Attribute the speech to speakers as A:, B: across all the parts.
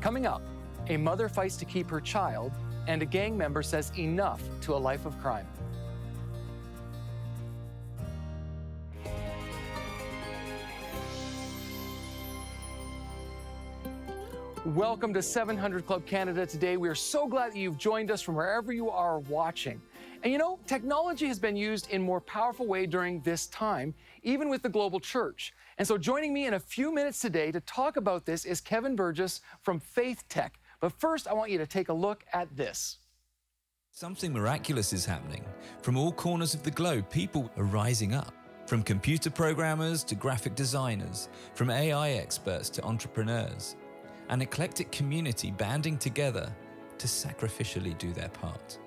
A: Coming up, a mother fights to keep her child, and a gang member says enough to a life of crime. Welcome to 700 Club Canada today. We are so glad that you've joined us from wherever you are watching. And you know, technology has been used in more powerful way during this time, even with the global church. And so joining me in a few minutes today to talk about this is Kevin Burgess from FaithTech. But first, I want you to take a look at this.
B: Something miraculous is happening. From all corners of the globe, people are rising up. From computer programmers to graphic designers, from AI experts to entrepreneurs. An eclectic community banding together to sacrificially do their part.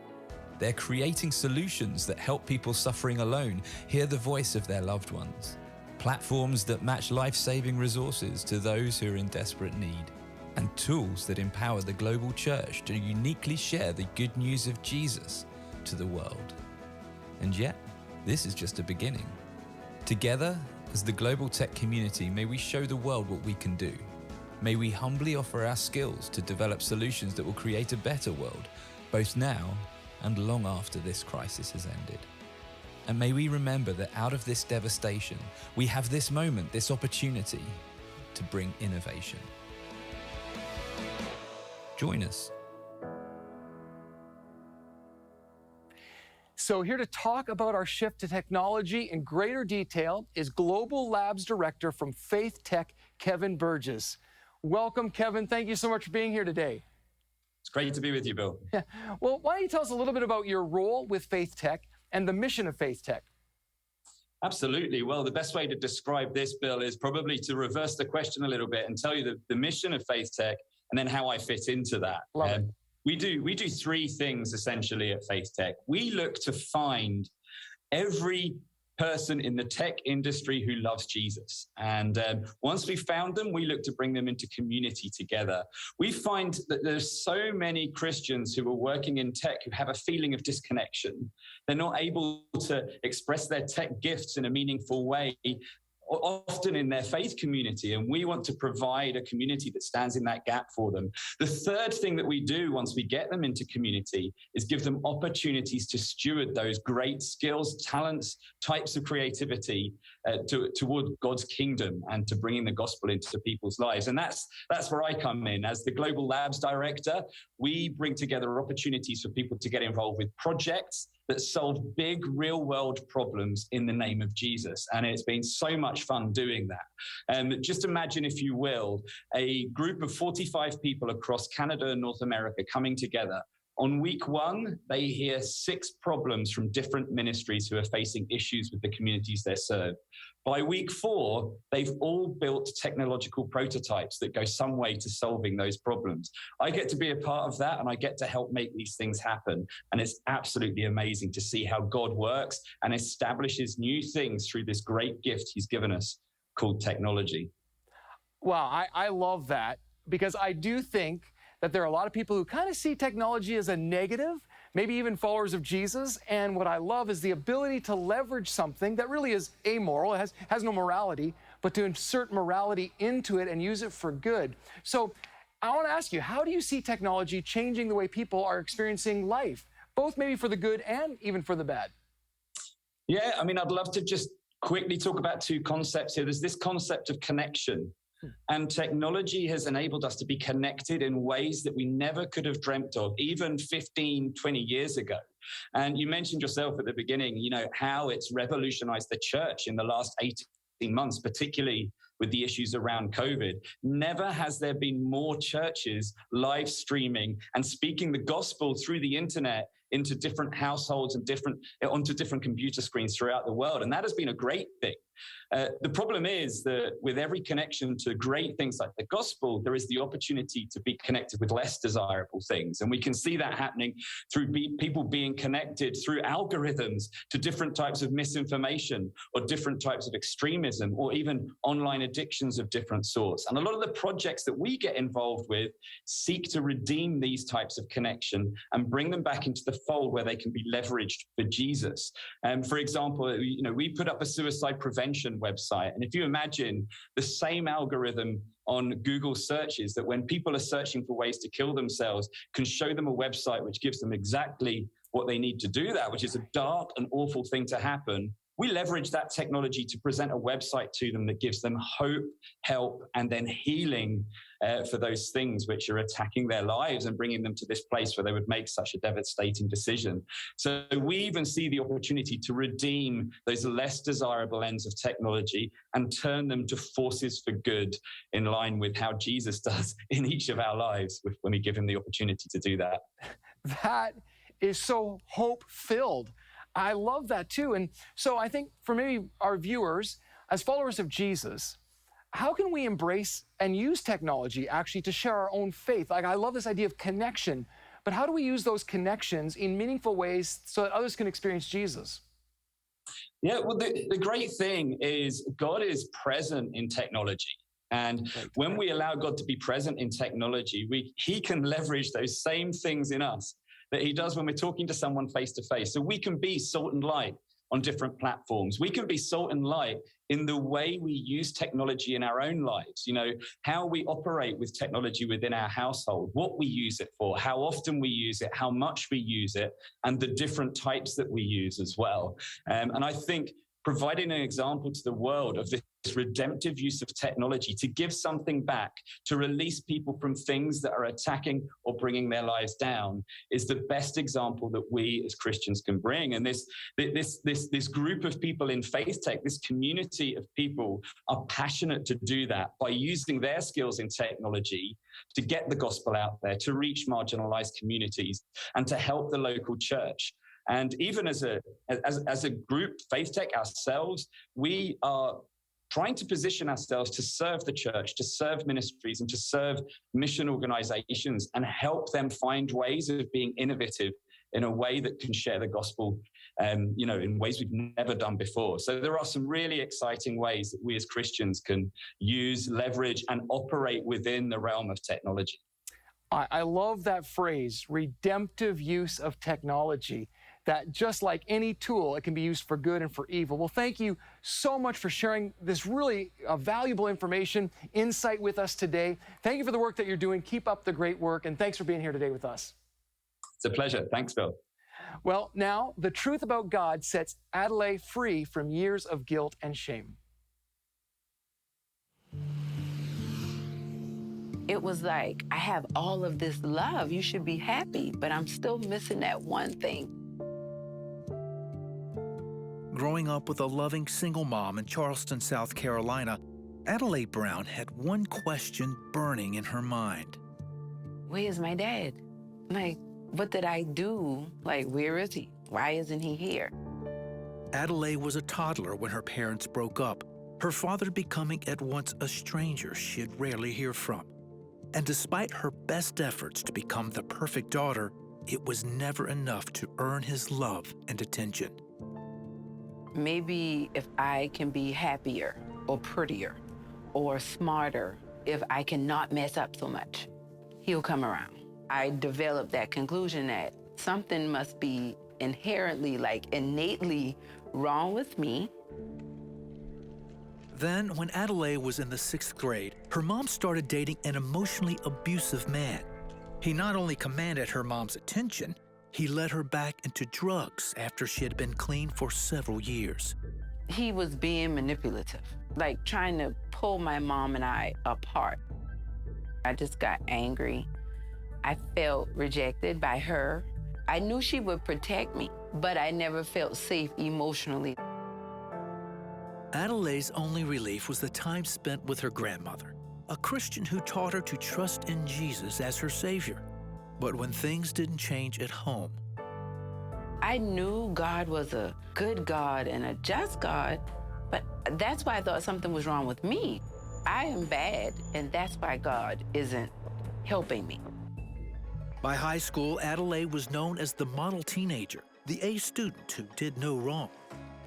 B: They're creating solutions that help people suffering alone hear the voice of their loved ones. Platforms that match life-saving resources to those who are in desperate need. And tools that empower the global church to uniquely share the good news of Jesus to the world. And yet, this is just a beginning. Together, as the global tech community, may we show the world what we can do. May we humbly offer our skills to develop solutions that will create a better world, both now and long after this crisis has ended. And may we remember that out of this devastation, we have this moment, this opportunity to bring innovation. Join us.
A: So here to talk about our shift to technology in greater detail is Global Labs Director from FaithTech, Kevin Burgess. Welcome, Kevin. Thank you so much for being here today.
C: It's great to be with you, Bill.
A: Yeah. Well, why don't you tell us a little bit about your role with FaithTech and the mission of FaithTech?
C: Absolutely. Well, the best way to describe this, Bill, is probably to reverse the question a little bit and tell you the mission of FaithTech and then how I fit into that.
A: Love it.
C: We do three things essentially at FaithTech. We look to find every person in the tech industry who loves Jesus. And once we found them, we look to bring them into community together. We find that there's so many Christians who are working in tech who have a feeling of disconnection. They're not able to express their tech gifts in a meaningful way, often in their faith community, and we want to provide a community that stands in that gap for them. The third thing that we do once we get them into community is give them opportunities to steward those great skills, talents, types of creativity toward God's kingdom and to bringing the gospel into people's lives. And that's where I come in. As the Global Labs Director, we bring together opportunities for people to get involved with projects that solve big real-world problems in the name of Jesus. And it's been so much fun doing that. Just imagine, if you will, a group of 45 people across Canada and North America coming together. On week one, they hear 6 problems from different ministries who are facing issues with the communities they serve. By week 4, they've all built technological prototypes that go some way to solving those problems. I get to be a part of that, and I get to help make these things happen. And it's absolutely amazing to see how God works and establishes new things through this great gift he's given us called technology.
A: Wow, I love that, because I do think that there are a lot of people who kind of see technology as a negative, maybe even followers of Jesus. And what I love is the ability to leverage something that really is amoral, it has no morality, but to insert morality into it and use it for good. So I want to ask you, how do you see technology changing the way people are experiencing life, both maybe for the good and even for the bad?
C: Yeah, I mean, I'd love to just quickly talk about 2 concepts here. There's this concept of connection. And technology has enabled us to be connected in ways that we never could have dreamt of, even 15, 20 years ago. And you mentioned yourself at the beginning, you know, how it's revolutionized the church in the last 18 months, particularly with the issues around COVID. Never has there been more churches live streaming and speaking the gospel through the internet into different households and onto different computer screens throughout the world. And that has been a great thing. The problem is that with every connection to great things like the gospel, there is the opportunity to be connected with less desirable things. And we can see that happening through people being connected through algorithms to different types of misinformation or different types of extremism or even online addictions of different sorts. And a lot of the projects that we get involved with seek to redeem these types of connection and bring them back into the fold where they can be leveraged for Jesus. For example, we put up a suicide prevention Christian website. And if you imagine the same algorithm on Google searches, that when people are searching for ways to kill themselves, can show them a website which gives them exactly what they need to do that, which is a dark and awful thing to happen. We leverage that technology to present a website to them that gives them hope, help, and then healing for those things which are attacking their lives and bringing them to this place where they would make such a devastating decision. So we even see the opportunity to redeem those less desirable ends of technology and turn them to forces for good, in line with how Jesus does in each of our lives when we give him the opportunity to do that.
A: That is so hope-filled. I love that too. And so I think for maybe our viewers, as followers of Jesus, how can we embrace and use technology actually to share our own faith? Like, I love this idea of connection, but how do we use those connections in meaningful ways so that others can experience Jesus?
C: Yeah, well, the great thing is God is present in technology. And when we allow God to be present in technology, he can leverage those same things in us that he does when we're talking to someone face to face. So we can be salt and light on different platforms. We can be salt and light in the way we use technology in our own lives, how we operate with technology within our household, what we use it for, how often we use it, how much we use it, and the different types that we use as well. And I think providing an example to the world of this redemptive use of technology to give something back, to release people from things that are attacking or bringing their lives down, is the best example that we as Christians can bring. And this group of people in FaithTech, this community of people, are passionate to do that by using their skills in technology to get the gospel out there, to reach marginalized communities, and to help the local church. And even as a group, FaithTech ourselves, we are trying to position ourselves to serve the church, to serve ministries, and to serve mission organizations, and help them find ways of being innovative in a way that can share the gospel, in ways we've never done before. So there are some really exciting ways that we as Christians can use, leverage, and operate within the realm of technology.
A: I love that phrase, redemptive use of technology, that just like any tool, it can be used for good and for evil. Well, thank you so much for sharing this really valuable information, insight with us today. Thank you for the work that you're doing. Keep up the great work, and thanks for being here today with us.
C: It's a pleasure. Thanks, Bill.
A: Well, now, the truth about God sets Adelaide free from years of guilt and shame.
D: It was like, I have all of this love. You should be happy, but I'm still missing that one thing.
E: Growing up with a loving single mom in Charleston, South Carolina, Adelaide Brown had one question burning in her mind.
D: Where is my dad? Like, what did I do? Like, where is he? Why isn't he here?
E: Adelaide was a toddler when her parents broke up, her father becoming at once a stranger she'd rarely hear from. And despite her best efforts to become the perfect daughter, it was never enough to earn his love and attention.
D: Maybe if I can be happier or prettier or smarter, if I can not mess up so much, he'll come around. I developed that conclusion that something must be inherently, innately wrong with me.
E: Then, when Adelaide was in the 6th grade, her mom started dating an emotionally abusive man. He not only commanded her mom's attention, he led her back into drugs after she had been clean for several years.
D: He was being manipulative, trying to pull my mom and I apart. I just got angry. I felt rejected by her. I knew she would protect me, but I never felt safe emotionally.
E: Adelaide's only relief was the time spent with her grandmother, a Christian who taught her to trust in Jesus as her Savior. But when things didn't change at home,
D: I knew God was a good God and a just God, but that's why I thought something was wrong with me. I am bad, and that's why God isn't helping me.
E: By high school, Adelaide was known as the model teenager, the A student who did no wrong.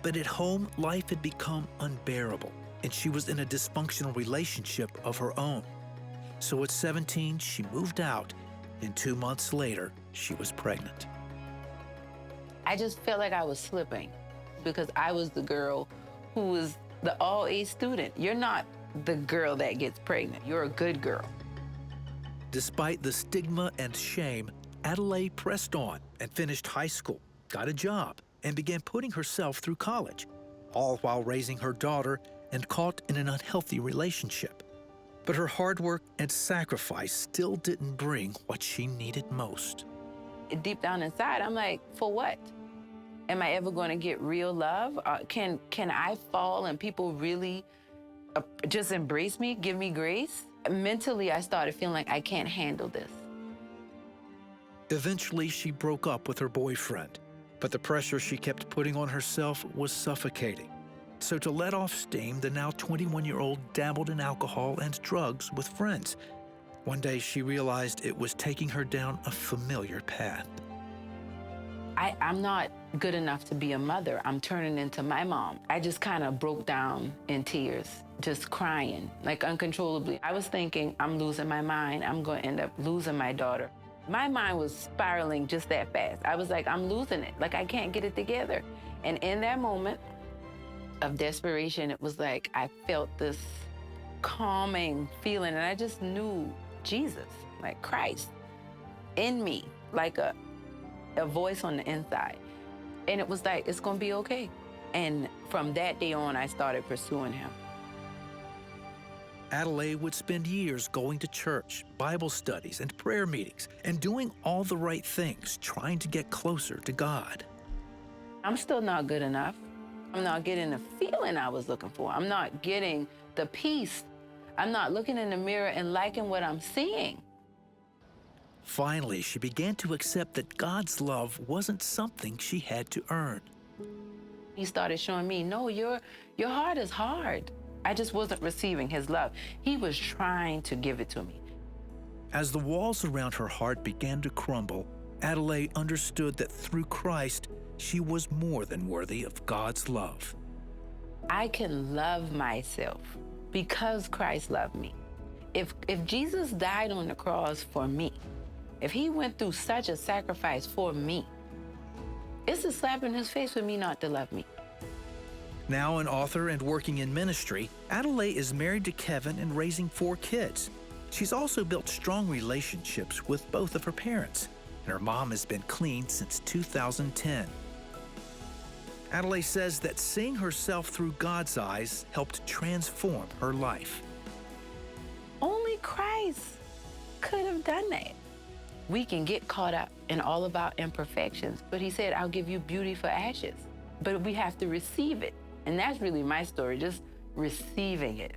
E: But at home, life had become unbearable, and she was in a dysfunctional relationship of her own. So at 17, she moved out, and 2 months later, she was pregnant.
D: I just felt like I was slipping because I was the girl who was the all-A student. You're not the girl that gets pregnant. You're a good girl.
E: Despite the stigma and shame, Adelaide pressed on and finished high school, got a job, and began putting herself through college, all while raising her daughter and caught in an unhealthy relationship. But her hard work and sacrifice still didn't bring what she needed most.
D: Deep down inside, I'm like, for what? Am I ever going to get real love? Can I fall and people really just embrace me, give me grace? Mentally, I started feeling like I can't handle this.
E: Eventually, she broke up with her boyfriend, but the pressure she kept putting on herself was suffocating. So to let off steam, the now 21-year-old dabbled in alcohol and drugs with friends. One day, she realized it was taking her down a familiar path.
D: I'm not good enough to be a mother. I'm turning into my mom. I just kind of broke down in tears, just crying, like uncontrollably. I was thinking, I'm losing my mind. I'm going to end up losing my daughter. My mind was spiraling just that fast. I was like, I'm losing it. Like, I can't get it together. And in that moment of desperation, it was like I felt this calming feeling, and I just knew Jesus, like Christ, in me, like a voice on the inside. And it was like, it's gonna be okay. And from that day on, I started pursuing him.
E: Adelaide would spend years going to church, Bible studies, and prayer meetings, and doing all the right things, trying to get closer to God.
D: I'm still not good enough. I'm not getting the feeling I was looking for. I'm not getting the peace. I'm not looking in the mirror and liking what I'm seeing.
E: Finally, she began to accept that God's love wasn't something she had to earn.
D: He started showing me, no, your heart is hard. I just wasn't receiving his love. He was trying to give it to me.
E: As the walls around her heart began to crumble, Adelaide understood that through Christ, she was more than worthy of God's love.
D: I can love myself because Christ loved me. If Jesus died on the cross for me, if he went through such a sacrifice for me, it's a slap in his face for me not to love me.
E: Now an author and working in ministry, Adelaide is married to Kevin and raising 4 kids. She's also built strong relationships with both of her parents, and her mom has been clean since 2010. Adelaide says that seeing herself through God's eyes helped transform her life.
D: Only Christ could have done that. We can get caught up in all of our imperfections, but he said, I'll give you beauty for ashes. But we have to receive it. And that's really my story, just receiving it.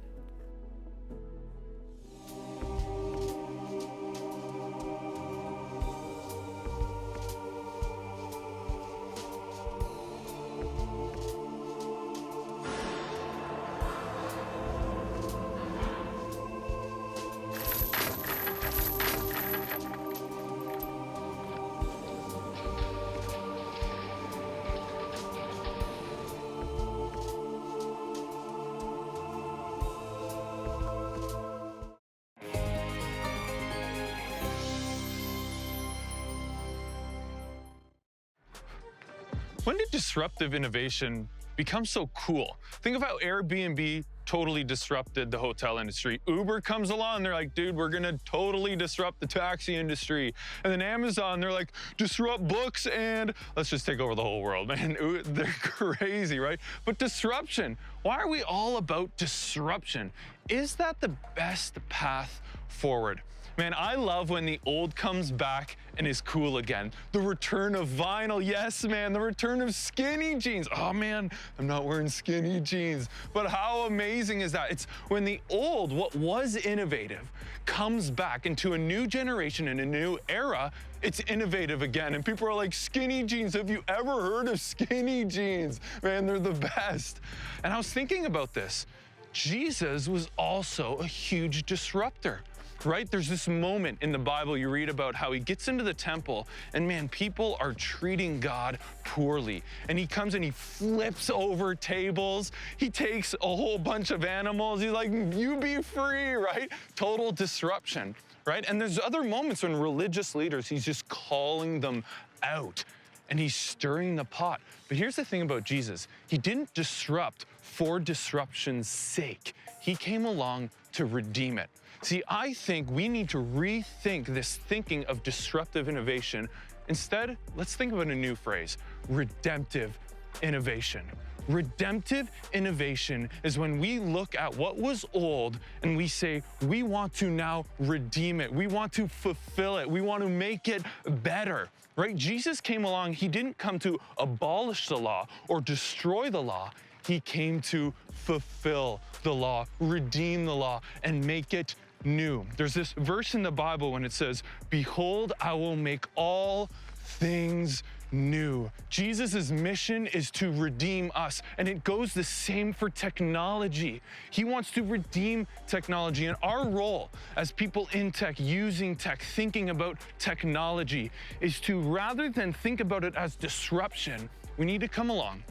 F: When did disruptive innovation become so cool? Think of how Airbnb totally disrupted the hotel industry. Uber comes along, they're like, dude, we're gonna totally disrupt the taxi industry. And then Amazon, they're like, disrupt books and let's just take over the whole world, man. They're crazy, right? But disruption, why are we all about disruption? Is that the best path forward? Man, I love when the old comes back and is cool again. The return of vinyl, yes, man. The return of skinny jeans. Oh, man, I'm not wearing skinny jeans. But how amazing is that? It's when the old, what was innovative, comes back into a new generation and a new era, it's innovative again. And people are like, skinny jeans, have you ever heard of skinny jeans? Man, they're the best. And I was thinking about this. Jesus was also a huge disruptor. Right? There's this moment in the Bible you read about how he gets into the temple and man, people are treating God poorly. And he comes and he flips over tables. He takes a whole bunch of animals. He's like, you be free, right? Total disruption, right? And there's other moments when religious leaders, he's just calling them out and he's stirring the pot. But here's the thing about Jesus. He didn't disrupt for disruption's sake. He came along to redeem it. See, I think we need to rethink this thinking of disruptive innovation. Instead, let's think about a new phrase, redemptive innovation. Redemptive innovation is when we look at what was old and we say, we want to now redeem it. We want to fulfill it. We want to make it better, right? Jesus came along, he didn't come to abolish the law or destroy the law. He came to fulfill the law, redeem the law, and make it new. There's this verse in the Bible when it says, behold, I will make all things new. Jesus' mission is to redeem us, and it goes the same for technology. He wants to redeem technology, and our role as people in tech, using tech, thinking about technology, is to, rather than think about it as disruption, we need to come along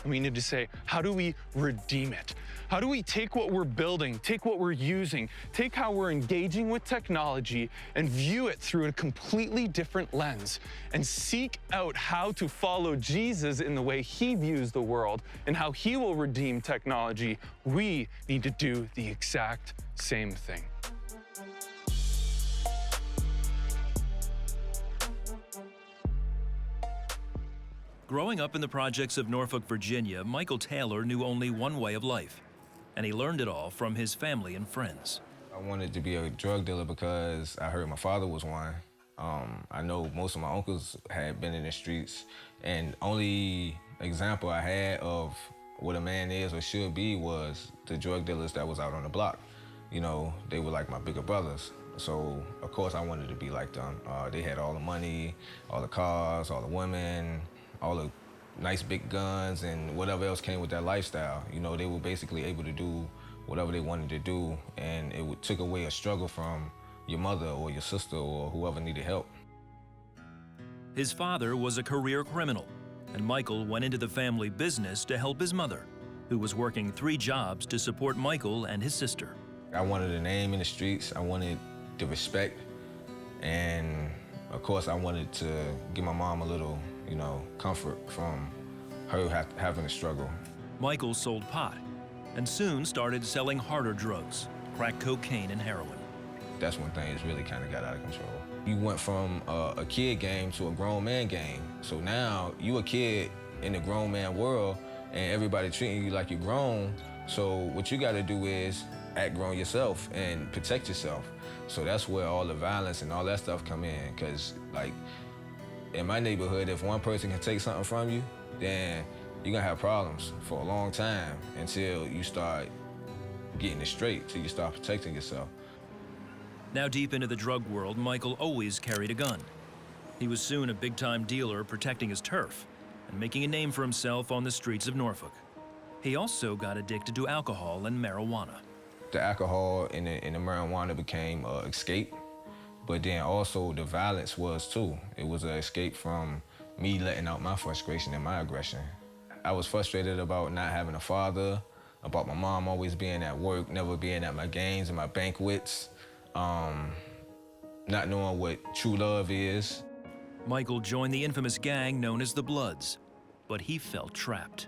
F: and we need to say, how do we redeem it? How do we take what we're building, take what we're using, take how we're engaging with technology and view it through a completely different lens and seek out how to follow Jesus in the way he views the world and how he will redeem technology? We need to do the exact same thing.
G: Growing up in the projects of Norfolk, Virginia, Michael Taylor knew only one way of life, and he learned it all from his family and friends.
H: I wanted to be a drug dealer because I heard my father was one. I know most of my uncles had been in the streets, and only example I had of what a man is or should be was the drug dealers that was out on the block. You know, they were like my bigger brothers. So, of course, I wanted to be like them. They had all the money, all the cars, all the women, all the nice big guns and whatever else came with that lifestyle. You know, they were basically able to do whatever they wanted to do, and it took away a struggle from your mother or your sister or whoever needed help.
G: His father was a career criminal, and Michael went into the family business to help his mother, who was working 3 jobs to support Michael and his sister.
H: I wanted a name in the streets, I wanted the respect, and of course I wanted to give my mom a little, you know, comfort from her having a struggle.
G: Michael sold pot and soon started selling harder drugs, crack cocaine and heroin.
H: That's when things really kind of got out of control. You went from a kid game to a grown man game. So now you a kid in the grown man world and everybody treating you like you're grown. So what you gotta do is act grown yourself and protect yourself. So that's where all the violence and all that stuff come in. Cause like in my neighborhood, if one person can take something from you, then you're gonna have problems for a long time until you start getting it straight, till you start protecting yourself.
G: Now deep into the drug world, Michael always carried a gun. He was soon a big-time dealer protecting his turf and making a name for himself on the streets of Norfolk. He also got addicted to alcohol and marijuana.
H: The alcohol and the marijuana became an escape, but then also the violence was too. It was an escape from me letting out my frustration and my aggression. I was frustrated about not having a father, about my mom always being at work, never being at my games and my banquets, not knowing what true love is.
G: Michael joined the infamous gang known as the Bloods, but he felt trapped.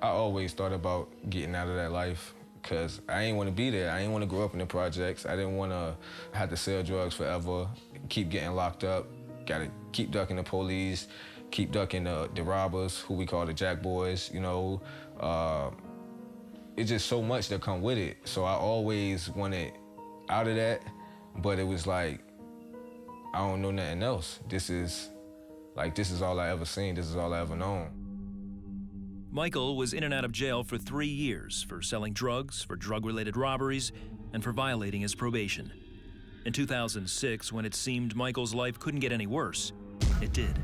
H: I always thought about getting out of that life because I ain't want to be there. I ain't want to grow up in the projects. I didn't want to have to sell drugs forever, keep getting locked up, gotta keep ducking the police, keep ducking the robbers, who we call the jack boys, you know. It's just so much that come with it. So I always wanted out of that, but it was like, I don't know nothing else. This is all I ever seen. This is all I ever known.
G: Michael was in and out of jail for 3 years for selling drugs, for drug-related robberies, and for violating his probation. In 2006, when it seemed Michael's life couldn't get any worse, it did.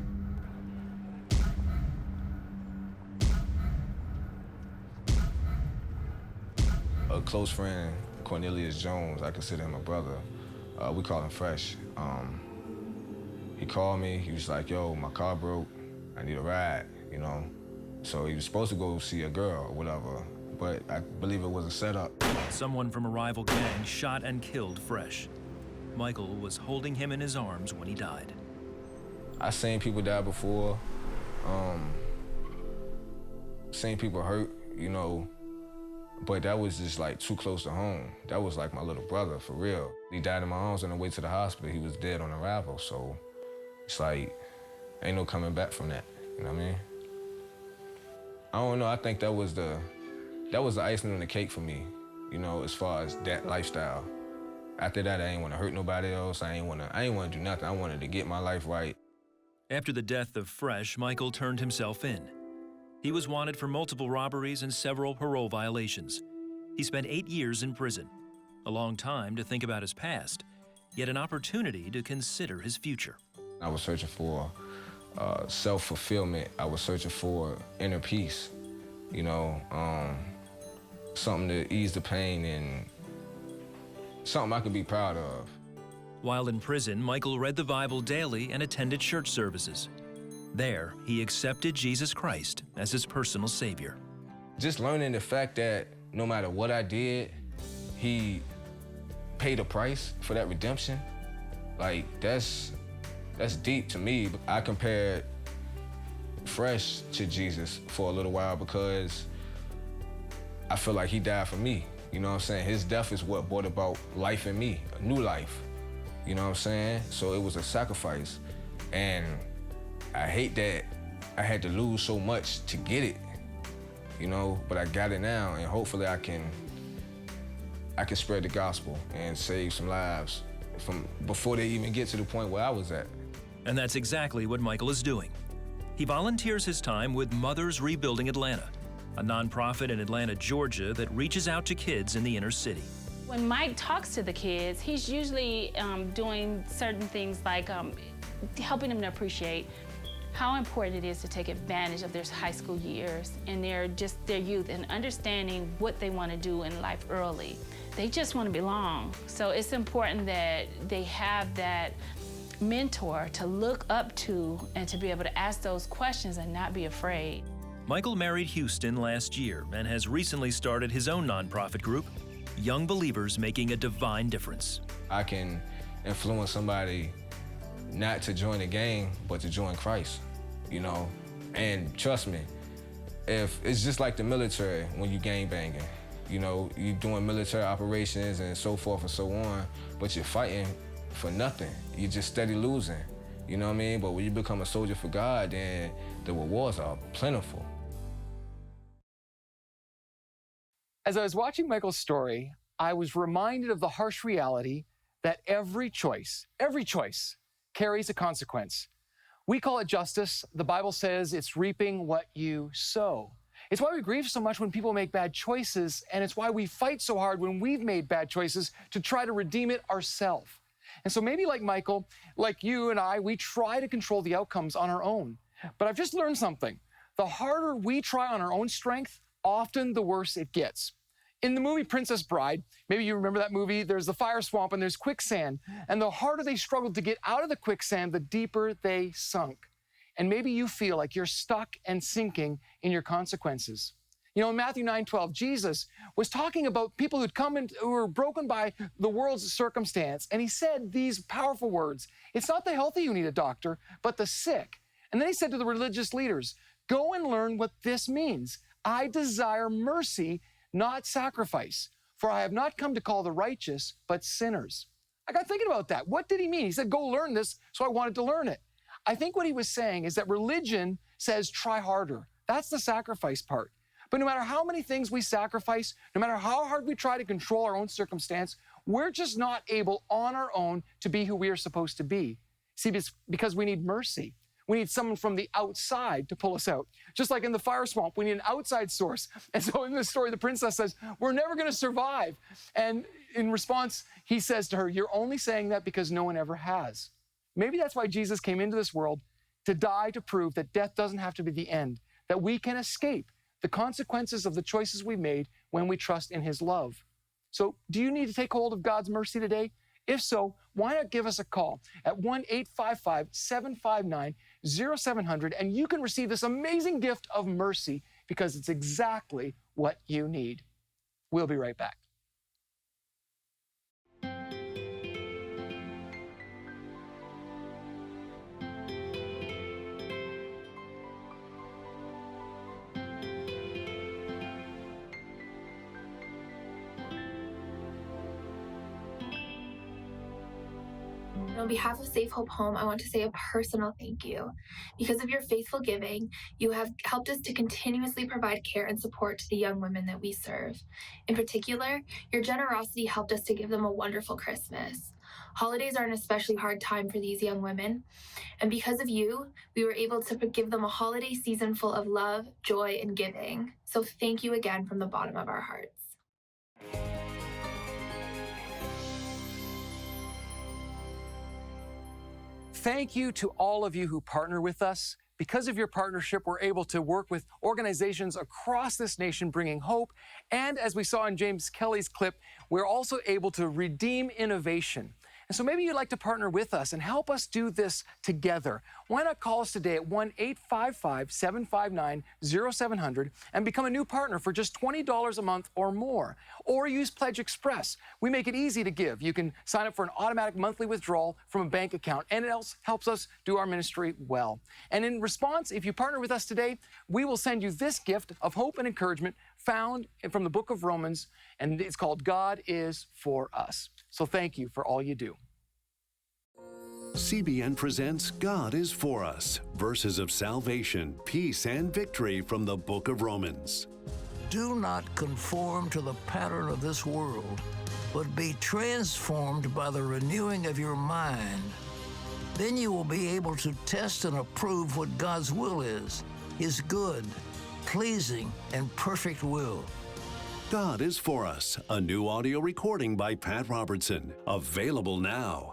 H: A close friend, Cornelius Jones, I consider him a brother. We call him Fresh. He called me, he was like, yo, my car broke, I need a ride, you know? So he was supposed to go see a girl or whatever, but I believe it was a setup.
G: Someone from a rival gang shot and killed Fresh. Michael was holding him in his arms when he died.
H: I seen people die before, seen people hurt, you know, but that was just like too close to home. That was like my little brother, for real. He died in my arms on the way to the hospital. He was dead on arrival, so it's like, ain't no coming back from that, you know what I mean? I don't know, I think that was the icing on the cake for me, you know, as far as that lifestyle. After that, I ain't want to hurt nobody else. I ain't want to do nothing. I wanted to get my life right.
G: After the death of Fresh, Michael turned himself in. He was wanted for multiple robberies and several parole violations. He spent 8 years in prison, a long time to think about his past, yet an opportunity to consider his future.
H: I was searching for self-fulfillment. I was searching for inner peace, you know, something to ease the pain and something I could be proud of.
G: While in prison, Michael read the Bible daily and attended church services. There, he accepted Jesus Christ as his personal Savior.
H: Just learning the fact that no matter what I did, he paid a price for that redemption, like that's deep to me. I compared Fresh to Jesus for a little while because I feel like he died for me. You know what I'm saying? His death is what brought about life in me, a new life. You know what I'm saying? So it was a sacrifice. And I hate that I had to lose so much to get it, you know, but I got it now, and hopefully I can spread the gospel and save some lives from before they even get to the point where I was at.
G: And that's exactly what Michael is doing. He volunteers his time with Mothers Rebuilding Atlanta, a nonprofit in Atlanta, Georgia that reaches out to kids in the inner city.
I: When Mike talks to the kids, he's usually doing certain things like helping them to appreciate how important it is to take advantage of their high school years and their youth and understanding what they want to do in life early. They just want to belong. So it's important that they have that mentor to look up to and to be able to ask those questions and not be afraid.
G: Michael married Houston last year and has recently started his own nonprofit group, Young Believers Making a Divine Difference.
H: I can influence somebody not to join a gang, but to join Christ, you know? And trust me, if it's just like the military when you gang banging, you know, you doing military operations and so forth and so on, but you're fighting for nothing. You're just steady losing, you know what I mean? But when you become a soldier for God, then the rewards are plentiful.
A: As I was watching Michael's story, I was reminded of the harsh reality that every choice carries a consequence. We call it justice. The Bible says it's reaping what you sow. It's why we grieve so much when people make bad choices, and it's why we fight so hard when we've made bad choices to try to redeem it ourselves. And so maybe like Michael, like you and I, we try to control the outcomes on our own. But I've just learned something. The harder we try on our own strength, often the worse it gets. In the movie Princess Bride, maybe you remember that movie, there's the fire swamp and there's quicksand. And the harder they struggled to get out of the quicksand, the deeper they sunk. And maybe you feel like you're stuck and sinking in your consequences. You know, in Matthew 9:12, Jesus was talking about people who'd come and who were broken by the world's circumstance. And he said these powerful words, "It's not the healthy who need a doctor, but the sick." And then he said to the religious leaders, "Go and learn what this means. I desire mercy, not sacrifice, for I have not come to call the righteous, but sinners." I got thinking about that. What did he mean? He said, go learn this, so I wanted to learn it. I think what he was saying is that religion says try harder. That's the sacrifice part. But no matter how many things we sacrifice, no matter how hard we try to control our own circumstance, we're just not able on our own to be who we are supposed to be. See, because we need mercy. We need someone from the outside to pull us out. Just like in the fire swamp, we need an outside source. And so in this story, the princess says, we're never going to survive. And in response, he says to her, you're only saying that because no one ever has. Maybe that's why Jesus came into this world, to die to prove that death doesn't have to be the end, that we can escape the consequences of the choices we made when we trust in his love. So do you need to take hold of God's mercy today? If so, why not give us a call at 1-855-759-0700, and you can receive this amazing gift of mercy because it's exactly what you need. We'll be right back.
J: And on behalf of Safe Hope Home, I want to say a personal thank you. Because of your faithful giving, you have helped us to continuously provide care and support to the young women that we serve. In particular, your generosity helped us to give them a wonderful Christmas. Holidays are an especially hard time for these young women, and because of you, we were able to give them a holiday season full of love, joy, and giving. So thank you again from the bottom of our hearts.
A: Thank you to all of you who partner with us. Because of your partnership, we're able to work with organizations across this nation bringing hope. And as we saw in James Kelly's clip, we're also able to redeem innovation. And so maybe you'd like to partner with us and help us do this together. Why not call us today at 1-855-759-0700 and become a new partner for just $20 a month or more. Or use Pledge Express. We make it easy to give. You can sign up for an automatic monthly withdrawal from a bank account, and it also helps us do our ministry well. And in response, if you partner with us today, we will send you this gift of hope and encouragement found from the book of Romans, and it's called God is for Us. So thank you for all you do.
K: CBN presents God is for Us, verses of salvation, peace, and victory from the book of Romans.
L: Do not conform to the pattern of this world, but be transformed by the renewing of your mind. Then you will be able to test and approve what God's will is, His good, pleasing, and perfect will.
K: God is for Us, a new audio recording by Pat Robertson, available now.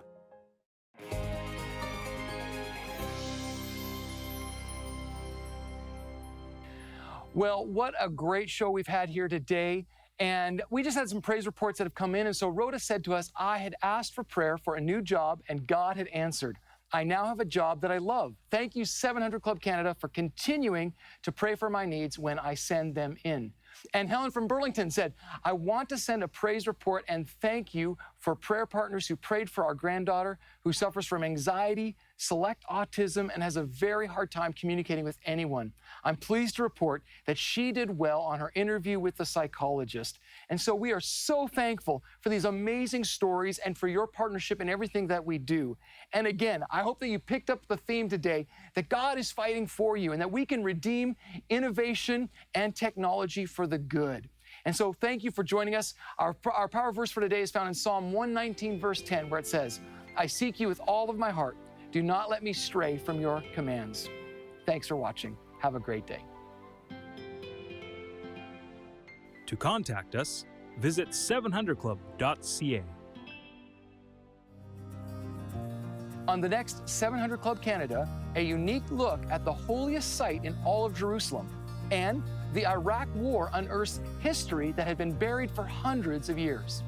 A: Well, what a great show we've had here today. And we just had some praise reports that have come in. And so Rhoda said to us, I had asked for prayer for a new job and God had answered. I now have a job that I love. Thank you, 700 Club Canada, for continuing to pray for my needs when I send them in. And Helen from Burlington said, I want to send a praise report and thank you for prayer partners who prayed for our granddaughter who suffers from anxiety, select autism, and has a very hard time communicating with anyone. I'm pleased to report that she did well on her interview with the psychologist. And so we are so thankful for these amazing stories and for your partnership in everything that we do. And again, I hope that you picked up the theme today, that God is fighting for you and that we can redeem innovation and technology for the good. And so thank you for joining us. Our power verse for today is found in Psalm 119, verse 10, where it says, I seek you with all of my heart. Do not let me stray from your commands. Thanks for watching. Have a great day.
M: To contact us, visit 700club.ca.
A: On the next 700 Club Canada, a unique look at the holiest site in all of Jerusalem, and the Iraq War unearths history that had been buried for hundreds of years.